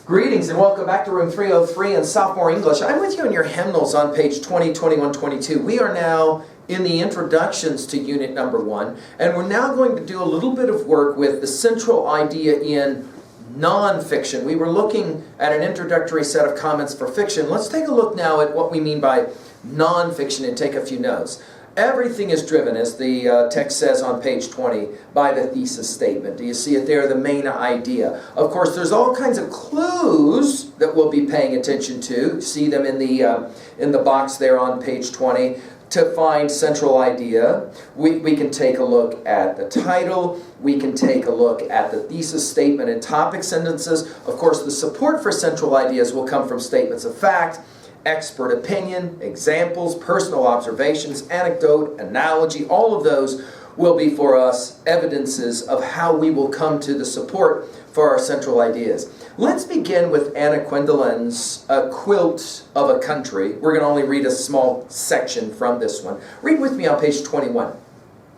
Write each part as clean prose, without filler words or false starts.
Greetings and welcome back to room 303 in sophomore English. I'm with you in your hymnals on page 20, 21, 22. We are now in the introductions to unit number 1, and we're now going to do a little bit of work with the central idea in nonfiction. We were looking at an introductory set of comments for fiction. Let's take a look now at what we mean by nonfiction and take a few notes. Everything is driven, as the text says on page 20, by the thesis statement. Do you see it there? The main idea. Of course, there's all kinds of clues that we'll be paying attention to. See them in the box there on page 20. To find central idea, we can take a look at the title. We can take a look at the thesis statement and topic sentences. Of course, the support for central ideas will come from statements of fact, expert opinion, examples, personal observations, anecdote, analogy. All of those will be for us evidences of how we will come to the support for our central ideas. Let's begin with Anna Quindlen's Quilt of a Country. We're going to only read a small section from this one. Read with me on page 21.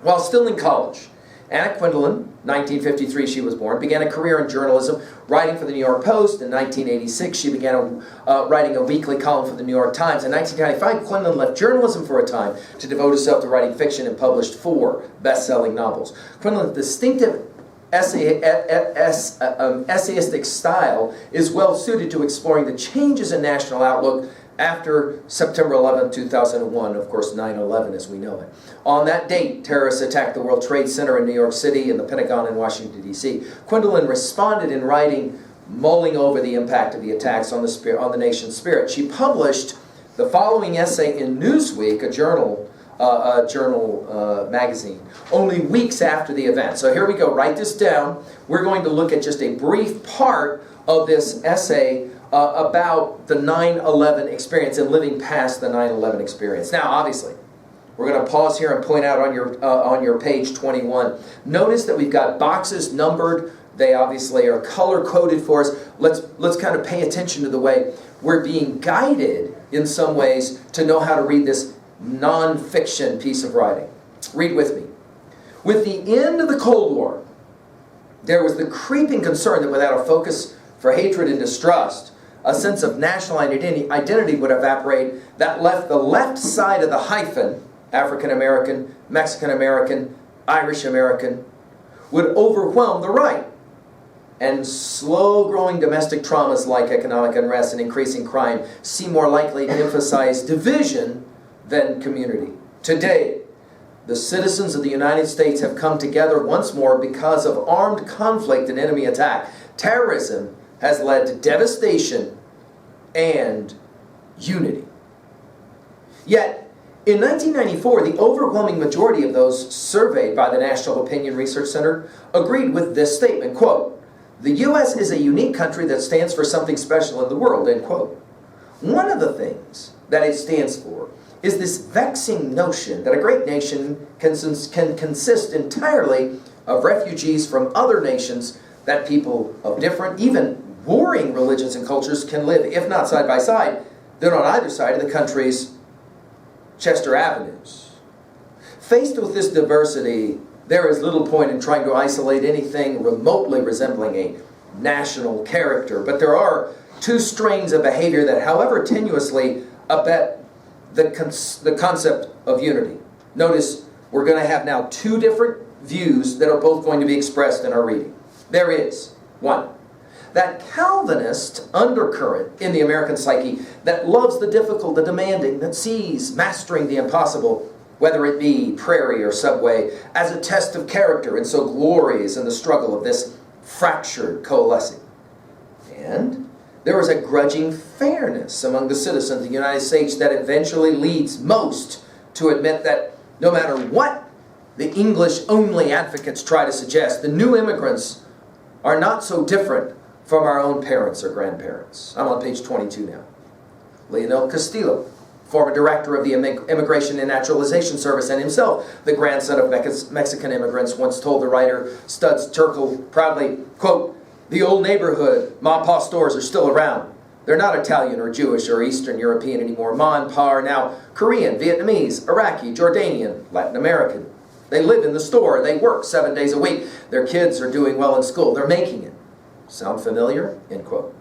While still in college, Anna Quindlen, 1953 she was born, began a career in journalism, writing for the New York Post. In 1986, she began writing a weekly column for the New York Times. In 1995, Quindlen left journalism for a time to devote herself to writing fiction and published 4 best-selling novels. Quindlen's distinctive essayistic style is well suited to exploring the changes in national outlook after September 11, 2001, of course 9/11 as we know it. On that date, terrorists attacked the World Trade Center in New York City and the Pentagon in Washington, D.C. Quindlen responded in writing, mulling over the impact of the attacks on the nation's spirit. She published the following essay in Newsweek, a journal magazine, only weeks after the event. So here we go. Write this down. We're going to look at just a brief part of this essay about the 9/11 experience and living past the 9/11 experience. Now, obviously, we're going to pause here and point out on your page 21. Notice that we've got boxes numbered. They obviously are color-coded for us. Let's kind of pay attention to the way we're being guided in some ways to know how to read this non-fiction piece of writing. Read with me. With the end of the Cold War, there was the creeping concern that without a focus for hatred and distrust, a sense of national identity would evaporate that left the left side of the hyphen, African American, Mexican American, Irish American, would overwhelm the right. And slow-growing domestic traumas like economic unrest and increasing crime seem more likely to emphasize division than community. Today, the citizens of the United States have come together once more because of armed conflict and enemy attack. Terrorism has led to devastation and unity. Yet, in 1994, the overwhelming majority of those surveyed by the National Opinion Research Center agreed with this statement, quote, "The U.S. is a unique country that stands for something special in the world," end quote. One of the things that it stands for is this vexing notion that a great nation can consist entirely of refugees from other nations, that people of different, even warring religions and cultures can live, if not side by side, then on either side of the country's Chester Avenues. Faced with this diversity, there is little point in trying to isolate anything remotely resembling a national character, but there are 2 strains of behavior that, however tenuously, abet the concept of unity. Notice we're going to have now 2 different views that are both going to be expressed in our reading. There is, 1, that Calvinist undercurrent in the American psyche that loves the difficult, the demanding, that sees mastering the impossible, whether it be prairie or subway, as a test of character, and so glories in the struggle of this fractured coalescing. And there is a grudging fairness among the citizens of the United States that eventually leads most to admit that no matter what the English-only advocates try to suggest, the new immigrants are not so different from our own parents or grandparents. I'm on page 22 now. Leonel Castillo, former director of the Immigration and Naturalization Service and himself the grandson of Mexican immigrants, once told the writer Studs Terkel proudly, quote, "The old neighborhood ma and pa stores are still around. They're not Italian or Jewish or Eastern European anymore. Ma and pa are now Korean, Vietnamese, Iraqi, Jordanian, Latin American. They live in the store. They work 7 days a week. Their kids are doing well in school. They're making it. Sound familiar?" End quote.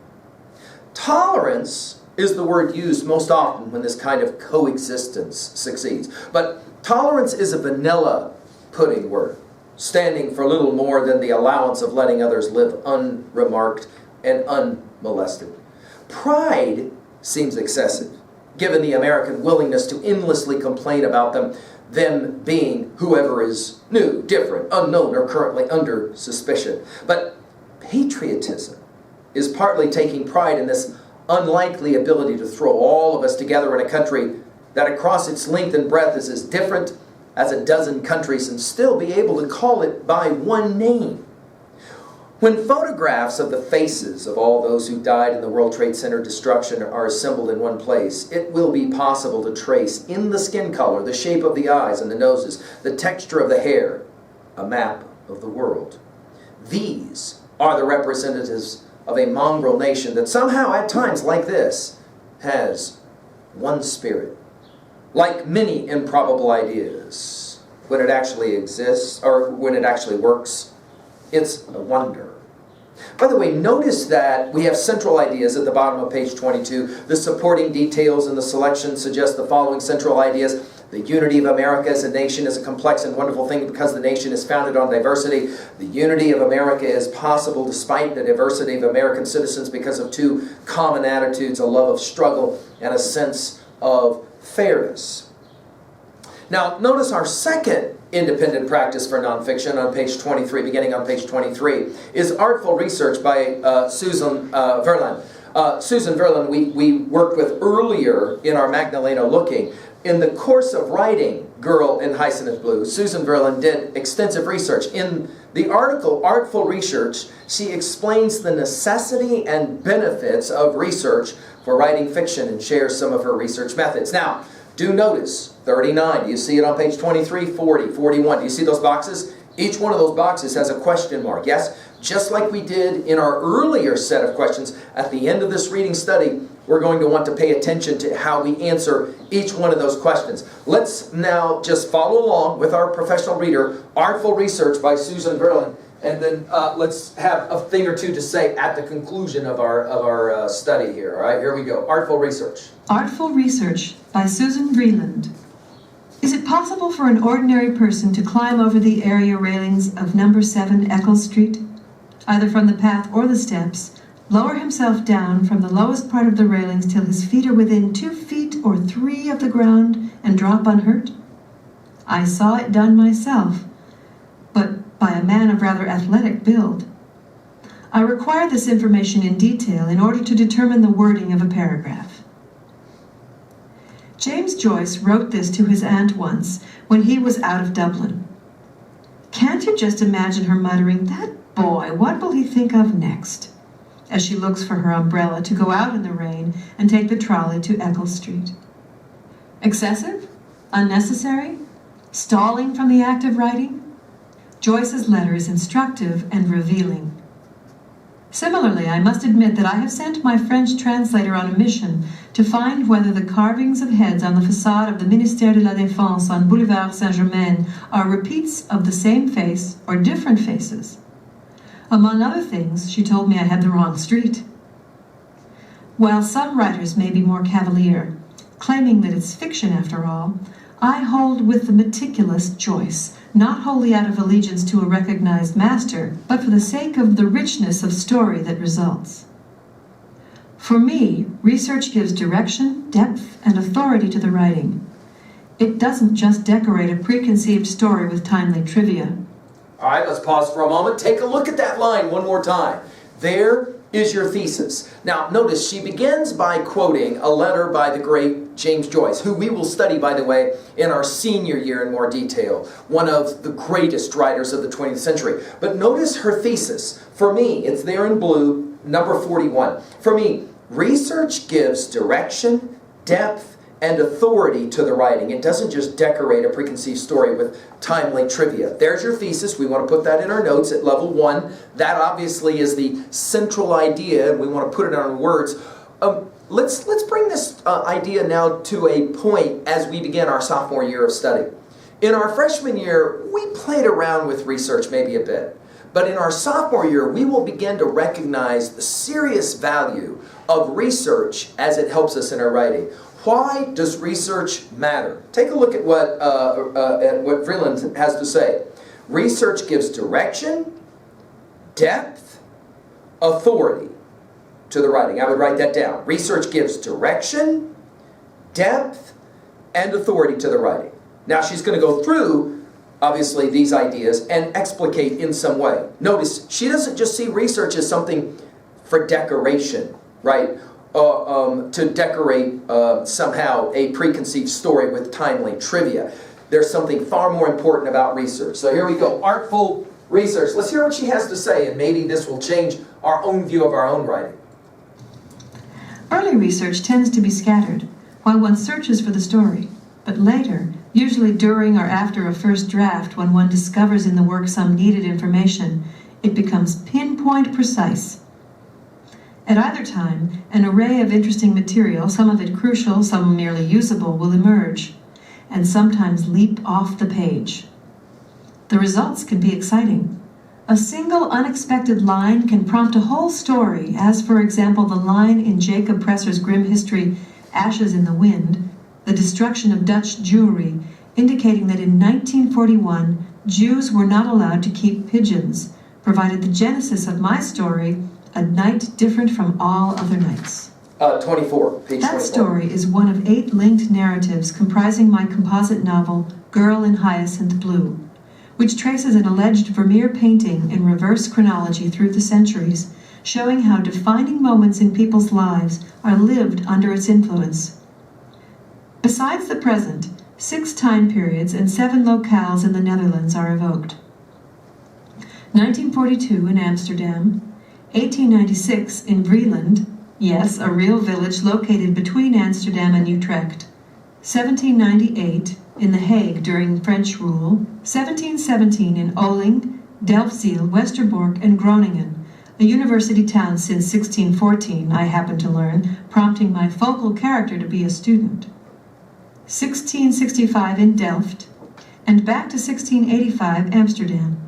Tolerance is the word used most often when this kind of coexistence succeeds. But tolerance is a vanilla pudding word, standing for little more than the allowance of letting others live unremarked and unmolested. Pride seems excessive, given the American willingness to endlessly complain about them being whoever is new, different, unknown, or currently under suspicion. But patriotism is partly taking pride in this unlikely ability to throw all of us together in a country that across its length and breadth is as different as a dozen countries and still be able to call it by one name. When photographs of the faces of all those who died in the World Trade Center destruction are assembled in one place, it will be possible to trace in the skin color, the shape of the eyes and the noses, the texture of the hair, a map of the world. These are the representatives of a mongrel nation that somehow at times like this has one spirit. Like many improbable ideas, when it actually exists, or when it actually works, it's a wonder. By the way, notice that we have central ideas at the bottom of page 22. The supporting details in the selection suggest the following central ideas. The unity of America as a nation is a complex and wonderful thing because the nation is founded on diversity. The unity of America is possible despite the diversity of American citizens because of two common attitudes, a love of struggle and a sense of fairness. Now, notice our second independent practice for nonfiction on page 23, beginning on page 23, is Artful Research by Susan Vreeland. Susan Vreeland, we worked with earlier in our Magdalena Looking. In the course of writing Girl in Hyacinth Blue, Susan Vreeland did extensive research. In the article Artful Research, she explains the necessity and benefits of research for writing fiction and shares some of her research methods. Now, do notice 39. Do you see it on page 23, 40, 41? Do you see those boxes? Each one of those boxes has a question mark. Yes? Just like we did in our earlier set of questions, at the end of this reading study, we're going to want to pay attention to how we answer each one of those questions. Let's now just follow along with our professional reader, Artful Research by Susan Vreeland, and then let's have a thing or two to say at the conclusion of our study here. All right, here we go. Artful Research. Artful Research by Susan Vreeland. Is it possible for an ordinary person to climb over the area railings of number 7 Eccles Street, either from the path or the steps, lower himself down from the lowest part of the railings till his feet are within 2 feet or 3 of the ground and drop unhurt? I saw it done myself, but by a man of rather athletic build. I require this information in detail in order to determine the wording of a paragraph. James Joyce wrote this to his aunt once when he was out of Dublin. Can't you just imagine her muttering, "That boy, what will he think of next?" as she looks for her umbrella to go out in the rain and take the trolley to Eccles Street. Excessive? Unnecessary? Stalling from the act of writing? Joyce's letter is instructive and revealing. Similarly, I must admit that I have sent my French translator on a mission to find whether the carvings of heads on the façade of the Ministère de la Défense on Boulevard Saint-Germain are repeats of the same face or different faces. Among other things, she told me I had the wrong street. While some writers may be more cavalier, claiming that it's fiction after all, I hold with the meticulous Joyce, not wholly out of allegiance to a recognized master, but for the sake of the richness of story that results. For me, research gives direction, depth, and authority to the writing. It doesn't just decorate a preconceived story with timely trivia. All right, let's pause for a moment. Take a look at that line one more time. There is your thesis. Now, notice she begins by quoting a letter by the great James Joyce, who we will study, by the way, in our senior year in more detail. One of the greatest writers of the 20th century. But notice her thesis. For me, it's there in blue, number 41. For me, research gives direction, depth, and authority to the writing. It doesn't just decorate a preconceived story with timely trivia. There's your thesis. We want to put that in our notes at level 1. That obviously is the central idea, and we want to put it on words. Let's bring this idea now to a point as we begin our sophomore year of study. In our freshman year, we played around with research maybe a bit. But in our sophomore year, we will begin to recognize the serious value of research as it helps us in our writing. Why does research matter? Take a look at what Vreeland has to say. Research gives direction, depth, authority to the writing. I would write that down. Research gives direction, depth, and authority to the writing. Now she's going to go through, obviously, these ideas and explicate in some way. Notice, she doesn't just see research as something for decoration, right? To decorate somehow a preconceived story with timely trivia. There's something far more important about research. So here we go, Artful Research. Let's hear what she has to say, and maybe this will change our own view of our own writing. Early research tends to be scattered while one searches for the story, but later, usually during or after a first draft, when one discovers in the work some needed information, it becomes pinpoint precise. At either time, an array of interesting material, some of it crucial, some merely usable, will emerge, and sometimes leap off the page. The results can be exciting. A single unexpected line can prompt a whole story, as for example the line in Jacob Presser's grim history, Ashes in the Wind, the destruction of Dutch Jewry, indicating that in 1941, Jews were not allowed to keep pigeons, provided the genesis of my story, A Night Different from All Other Nights. 24, page 24. That story is one of 8 linked narratives comprising my composite novel, Girl in Hyacinth Blue, which traces an alleged Vermeer painting in reverse chronology through the centuries, showing how defining moments in people's lives are lived under its influence. Besides the present, 6 time periods and 7 locales in the Netherlands are evoked. 1942 in Amsterdam, 1896 in Vreeland, yes, a real village located between Amsterdam and Utrecht, 1798 in The Hague during French rule, 1717 in Oling, Delfzijl, Westerbork, and Groningen, a university town since 1614, I happen to learn, prompting my focal character to be a student. 1665 in Delft, and back to 1685 Amsterdam.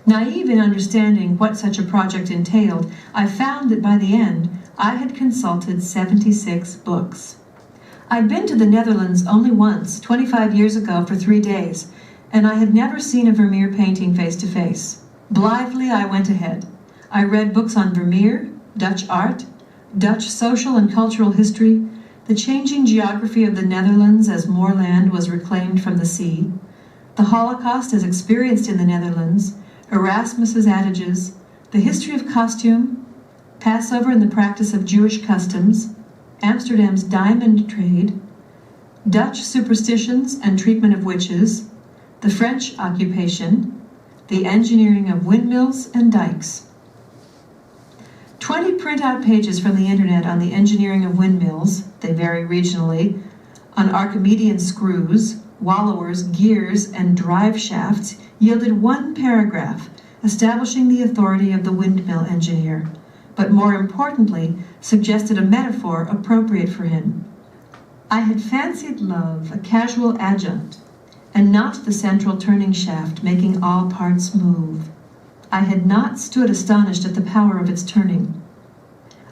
Naive in understanding what such a project entailed, I found that by the end, I had consulted 76 books. I'd been to the Netherlands only once, 25 years ago, for 3 days, and I had never seen a Vermeer painting face to face. Blithely, I went ahead. I read books on Vermeer, Dutch art, Dutch social and cultural history, the changing geography of the Netherlands as more land was reclaimed from the sea, the Holocaust as experienced in the Netherlands, Erasmus's adages, the history of costume, Passover and the practice of Jewish customs, Amsterdam's diamond trade, Dutch superstitions and treatment of witches, the French occupation, the engineering of windmills and dikes. 20 printout pages from the internet on the engineering of windmills, they vary regionally, on Archimedean screws, wallowers, gears, and drive shafts yielded one paragraph establishing the authority of the windmill engineer, but more importantly, suggested a metaphor appropriate for him. I had fancied love a casual adjunct, and not the central turning shaft making all parts move. I had not stood astonished at the power of its turning.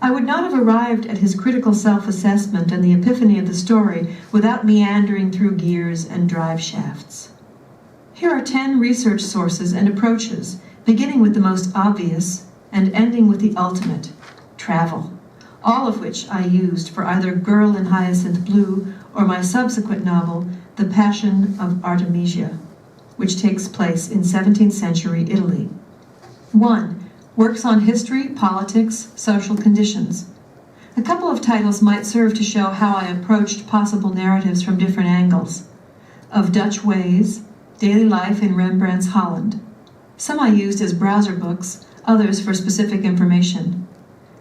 I would not have arrived at his critical self-assessment and the epiphany of the story without meandering through gears and drive shafts. Here are 10 research sources and approaches, beginning with the most obvious and ending with the ultimate, travel, all of which I used for either Girl in Hyacinth Blue or my subsequent novel, The Passion of Artemisia, which takes place in 17th century Italy. 1. Works on history, politics, social conditions. A couple of titles might serve to show how I approached possible narratives from different angles. Of Dutch Ways, Daily Life in Rembrandt's Holland. Some I used as browser books, others for specific information.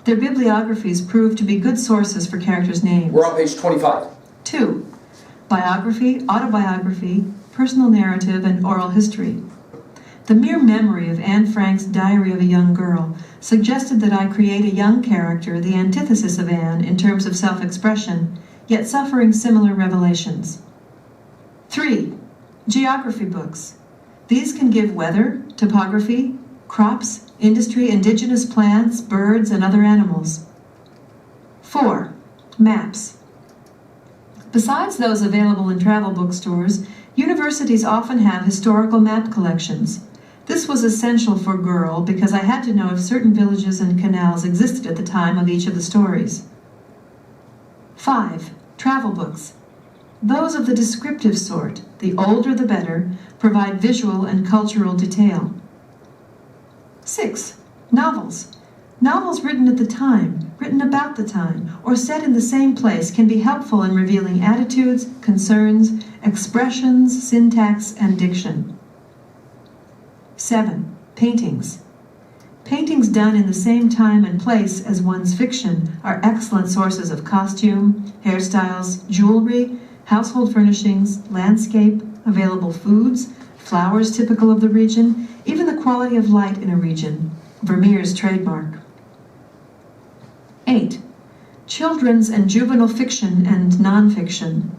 Their bibliographies proved to be good sources for characters' names. We're on page 25. 2. Biography, autobiography, personal narrative, and oral history. The mere memory of Anne Frank's Diary of a Young Girl suggested that I create a young character, the antithesis of Anne in terms of self-expression, yet suffering similar revelations. 3. Geography books. These can give weather, topography, crops, industry, indigenous plants, birds, and other animals. 4. Maps. Besides those available in travel bookstores, universities often have historical map collections. This was essential for Girl because I had to know if certain villages and canals existed at the time of each of the stories. 5. Travel books. Those of the descriptive sort, the older the better, provide visual and cultural detail. 6. Novels. Novels written at the time, written about the time, or set in the same place can be helpful in revealing attitudes, concerns, expressions, syntax, and diction. 7. Paintings. Paintings done in the same time and place as one's fiction are excellent sources of costume, hairstyles, jewelry, household furnishings, landscape, available foods, flowers typical of the region, even the quality of light in a region, Vermeer's trademark. 8. Children's and juvenile fiction and nonfiction.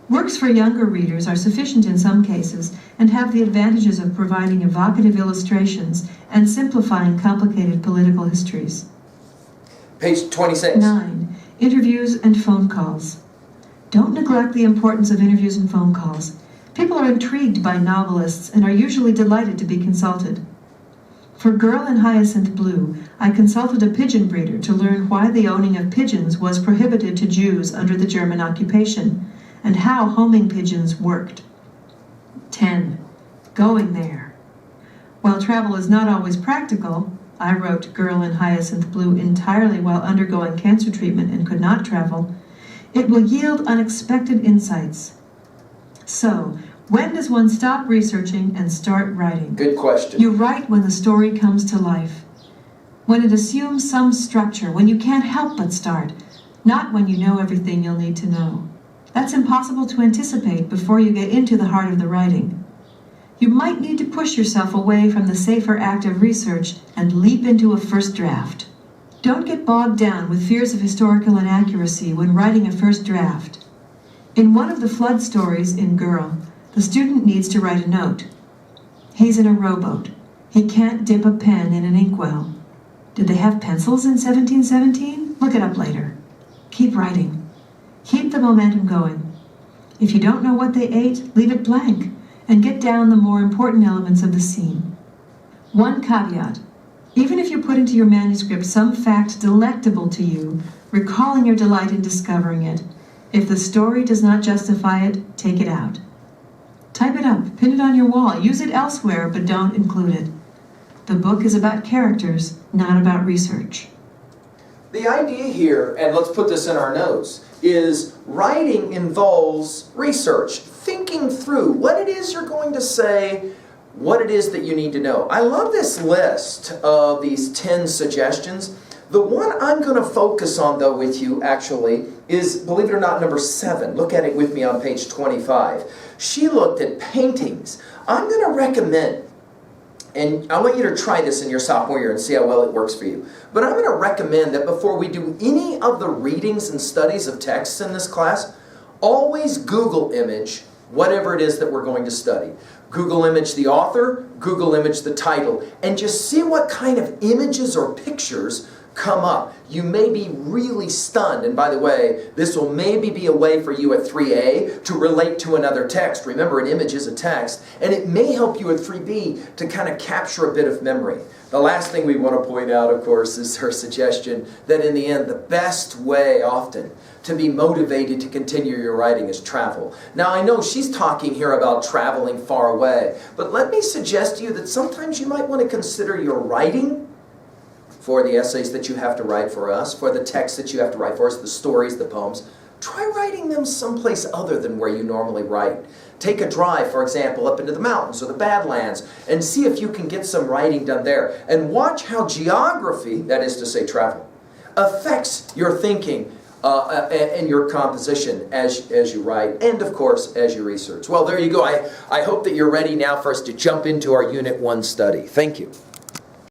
Works for younger readers are sufficient in some cases and have the advantages of providing evocative illustrations and simplifying complicated political histories. Page 26. 9. Interviews and phone calls. Don't neglect the importance of interviews and phone calls. People are intrigued by novelists and are usually delighted to be consulted. For Girl in Hyacinth Blue, I consulted a pigeon breeder to learn why the owning of pigeons was prohibited to Jews under the German occupation, and how homing pigeons worked. 10. Going there. While travel is not always practical, I wrote Girl in Hyacinth Blue entirely while undergoing cancer treatment and could not travel, it will yield unexpected insights. So, when does one stop researching and start writing? Good question. You write when the story comes to life. When it assumes some structure, when you can't help but start, not when you know everything you'll need to know. That's impossible to anticipate before you get into the heart of the writing. You might need to push yourself away from the safer act of research and leap into a first draft. Don't get bogged down with fears of historical inaccuracy when writing a first draft. In one of the flood stories in Girl, the student needs to write a note. He's in a rowboat. He can't dip a pen in an inkwell. Did they have pencils in 1717? Look it up later. Keep writing. Keep the momentum going. If you don't know what they ate, leave it blank and get down the more important elements of the scene. One caveat. Even if you put into your manuscript some fact delectable to you, recalling your delight in discovering it, if the story does not justify it, take it out. Type it up, pin it on your wall, use it elsewhere, but don't include it. The book is about characters, not about research. The idea here, and let's put this in our notes, is writing involves research, thinking through what it is you're going to say, what it is that you need to know. I love this list of these 10 suggestions. The one I'm going to focus on, though, with you, actually, is, believe it or not, number 7. Look at it with me on page 25. She looked at paintings. I'm going to recommend, and I want you to try this in your sophomore year and see how well it works for you. But I'm going to recommend that before we do any of the readings and studies of texts in this class, always Google image whatever it is that we're going to study. Google image the author, Google image the title, and just see what kind of images or pictures come up. You may be really stunned, and by the way, this will maybe be a way for you at 3A to relate to another text. Remember, an image is a text, and it may help you at 3B to kind of capture a bit of memory. The last thing we want to point out, of course, is her suggestion that in the end, the best way often to be motivated to continue your writing is travel. Now, I know she's talking here about traveling far away, but let me suggest to you that sometimes you might want to consider your writing for the essays that you have to write for us, for the texts that you have to write for us, the stories, the poems. Try writing them someplace other than where you normally write. Take a drive, for example, up into the mountains or the Badlands, and see if you can get some writing done there. And watch how geography, that is to say travel, affects your thinking and your composition as you write, and of course, as you research. Well, there you go. I hope that you're ready now for us to jump into our Unit 1 study. Thank you.